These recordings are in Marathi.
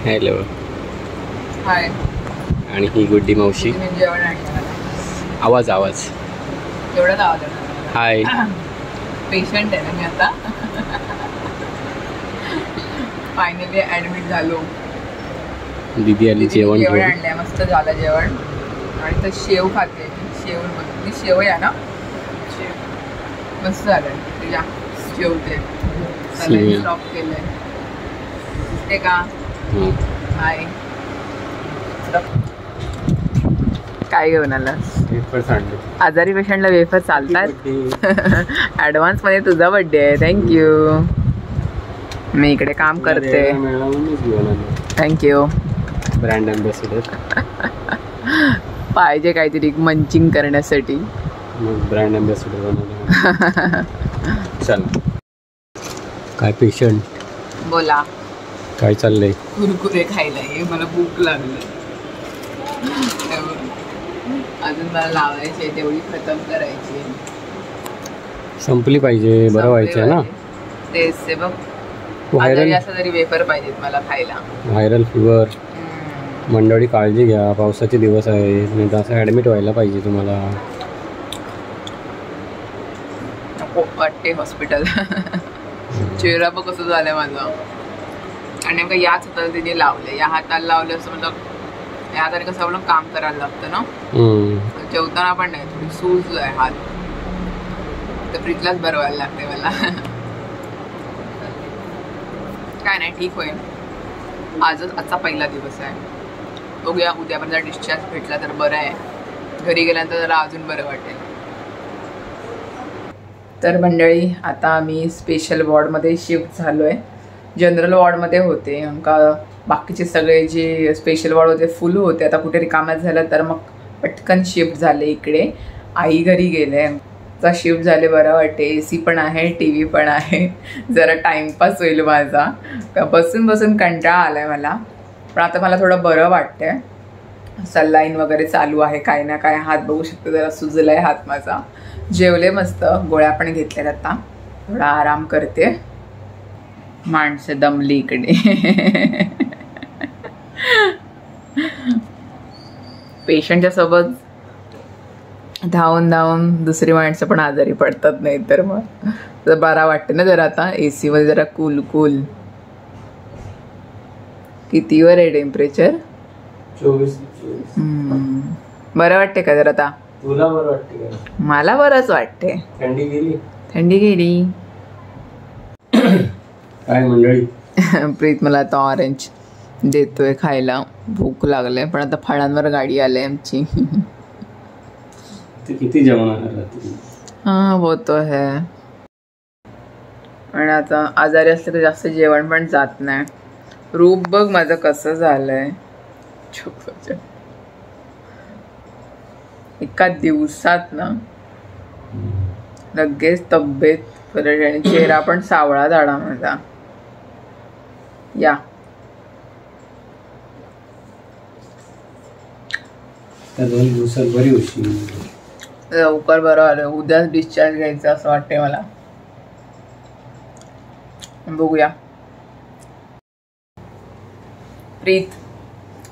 हॅलो. हाय. आणि ही गुड्डी मावशी. जेवण आणलं. आवाज एवढाच आवाज. हाय. पेशंट आहे ना मी आता. फायनली ॲडमिट झालो. दीदी आली जेवण आणलंय. मस्त झालं जेवण. आणि तर शेव खाते. शेव आहे ना. मस्त झालंय. तुझ्या जेवते. स्टॉप केलंय ते का. हाय. काय घेऊन आलास? आजारी पेशंटला वेफर चालतात. ऍडव्हान्स मध्ये तुझा बर्थडे आहे. थँक्यू. मी इकडे काम करते. थँक्यू. ब्रँड अँबॅसेडर पाहिजे काहीतरी मंचिंग करण्यासाठी. ब्रँड अँबॅसेडर बनवलं. चल. काय पेशंट? बोला. काय चाललंय? कुरकुरे खायला ये. मला भूक लागली. अजून मला लावायची तेवढी खतम करायची. संपली पाहिजे. बरं व्हायचं ना. तेच ते बघ. व्हायरल असं तरी वेफर पाहिजेत मला खायला. Viral fever. मंडळी काळजी घ्या. पावसाचे दिवस आहे. नाही तर असं ॲडमिट व्हायला पाहिजे तुम्हाला. नको वाटते हॉस्पिटल. चेहरा बघ कसं झालंय माझं. आणि नेमकं याच हाताला तिने लावले. या हाताला लावले असं मतलब या हाताने कसं आपलं काम करायला लागतं ना. जेवताना पण नाही. थोडी सूज आहे हात. तर फ्रीजलाच बरं व्हायला लागते मला. काय नाही ठीक होईल. आजचा पहिला दिवस आहे. बघूया उद्यापर्यंत डिस्चार्ज भेटला तर बरं आहे. घरी गेल्यानंतर जरा अजून बरं वाटेल. तर मंडळी आता आम्ही स्पेशल वॉर्डमध्ये शिफ्ट झालो आहे. जनरल वॉर्डमध्ये होते. का बाकीचे सगळे जे स्पेशल वॉर्ड होते फुल होते. आता कुठे रिकाम्यात झालं तर मग पटकन शिफ्ट झाले इकडे. आई घरी गेले. आता शिफ्ट झाले बरं वाटते. AC पण आहे. TV पण आहे. जरा टाईमपास होईल माझा. बसून बसून कंटाळा आला आहे मला. पण आता मला थोडं बरं वाटतंय. सलाईन वगैरे चालू आहे. काही ना काय. हात बघू शकतो जरा सुजला आहे हात माझा. जेवले मस्त. गोळ्या पण घेतल्यात. आता थोडा आराम करते. माणसं दमली इकडे. पेशंटच्या सोबत धावून धावून दुसरी माणसं पण आजारी पडतात. नाही तर मग बरा वाटते ना जरा. आता AC मध्ये जरा कूल कूल. कितीवर आहे टेम्परेचर? 24. बरं वाटते का जरा आता? तुला बरं वाटते का? मला बरंच वाटते. थंडी गेली. काय मंडळी? प्रीत मला आता ऑरेंज देतोय खायला. भूक लागले. पण आता फळांवर गाडी आली आमची. किती जेवण? हाँ वो तो है. आणि आता आजारी असले तर जास्त जेवण पण जात नाही. रूप बघ माझं कसं झालंय. एका दिवसात ना लगेच तब्येत परत. आणि चेहरा पण सावळा झाला माझा. या त्या 2 दिवसात बरी होशील. लवकर बरं आलं. उद्याच डिस्चार्ज घ्यायचं असं वाटतंय मला. बघूया. प्रीत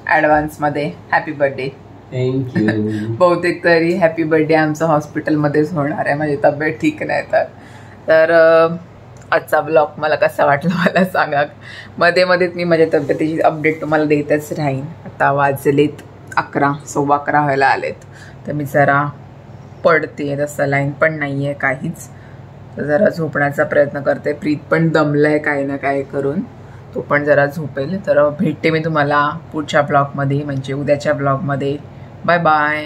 ॲडव्हान्स मध्ये हॅपी बर्थडे. थँक्यू. बहुतेक तरी हॅपी बर्थडे आमचं हॉस्पिटलमध्येच होणार आहे. माझी तब्येत ठीक नाही तर आजचा ब्लॉग मला कसा वाटला मला सांगा. मध्ये मध्येच मी माझ्या तब्येतीची अपडेट तुम्हाला देतच राहीन. आता वाजलेत 11, 11:15 व्हायला आलेत. तर मी जरा पडते. तर सलाईन पण नाही आहे काहीच. तर जरा झोपण्याचा प्रयत्न करते. प्रीत पण दमलं आहे काही ना काय करून. तो पण जरा झोपेल. तर भेटते मी तुम्हाला पुढच्या ब्लॉगमध्ये म्हणजे उद्याच्या ब्लॉगमध्ये. Bye bye.